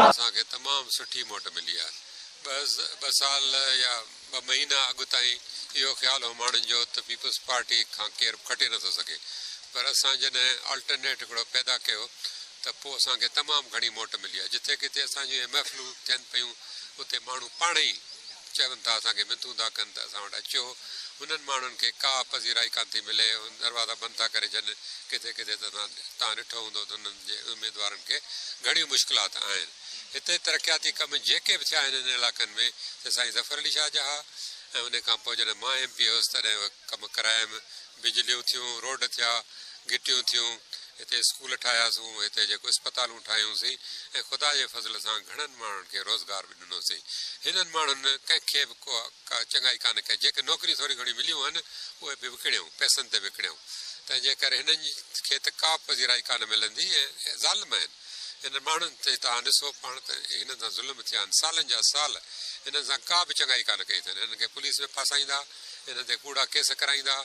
असांखे तमामु सुठी मोट मिली आहे। ॿ साल या 2 महीना अॻु ताईं इहो ख़्यालु हो माण्हुनि जो त पीपल्स पार्टी खां केरु खटे नथो सघे, पर असां जॾहिं अल्टरनेट हिकिड़ो पैदा कयो त पोइ असांखे तमामु घणी मोट मिली आहे। जिथे किथे असांजियूं महफ़िलूं थियनि पियूं उते माण्हू पाण ई चवनि था, असांखे मिथूं था कनि त असां वटि अचो। उन्हनि माण्हुनि खे का पज़ीराई कान थी मिले, दरवाज़ा बंदि था करे छॾनि। किथे किथे त तव्हां ॾिठो हूंदो त उन्हनि जे उमेदवारनि खे घणियूं मुश्किलात आहिनि। हिते तरक़ियाती कम जेके बि थिया आहिनि इन इलाइक़नि में, त साईं ज़फ़र अली शाह जा, ऐं उन खां पोइ जॾहिं मां MP हुयुसि तॾहिं कमु करायमि। बिजलियूं थियूं, रोड थिया, गिटियूं थियूं, हिते स्कूल ठाहियासीं, हिते जेको अस्पतालूं ठाहियूंसीं, ऐं ख़ुदा जे फज़ल सां घणनि माण्हुनि खे रोज़गार बि ॾिनोसीं। हिननि माण्हुनि कंहिंखे बि का चङाई कान कई। जेके नौकिरियूं थोरी घणी मिलियूं आहिनि उहे बि विकिणियूं, पैसनि ते विकिणियूं। तंहिंजे करे हिननि खे त का पज़ीराई कान मिलंदी ऐं ज़ालिम आहिनि। हिन माण्हुनि ते तव्हां ॾिसो पाण त हिननि सां ज़ुल्म थिया आहिनि, सालनि जा साल। हिननि सां का बि चङाई कान कई अथनि। हिननि खे पुलिस में फासाईंदा, हिन ते कूड़ा केस कराईंदा,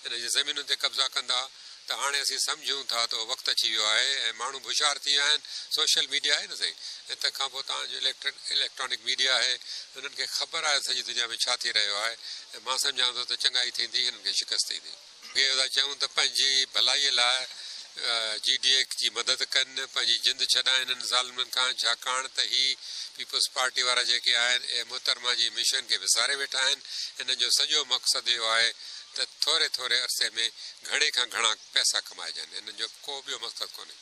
हिन जी ज़मीनुनि ते कब्ज़ा कंदा। त हाणे असीं सम्झूं था त वक़्तु अची वियो आहे ऐं माण्हू होशियारु थी विया आहिनि। सोशल मीडिया आहे न साईं, ऐं तंहिंखां पोइ तव्हांजो इलेक्ट्रॉनिक मीडिया आहे, हुननि खे ख़बर आहे सॼी दुनिया में छा थी रहियो आहे। ऐं मां सम्झां थो त चङाई थींदी, हिननि खे शिकस्त ईंदी। इहो था चऊं त पंहिंजी भलाईअ लाइ GDA जी मदद कनि, पंहिंजी जिंद छॾाइनि हिननि ज़ालिमनि खां। छाकाणि त ही पीपल्स पार्टी वारा जेके आहिनि ऐं मुहतरमा जी मिशन खे विसारे वेठा आहिनि। हिननि जो सॼो मक़सदु इहो आहे त थोरे थोरे अरसे में घणे खां घणा पैसा कमाइजनि। हिननि जो को ॿियो मक़सदु कोन्हे।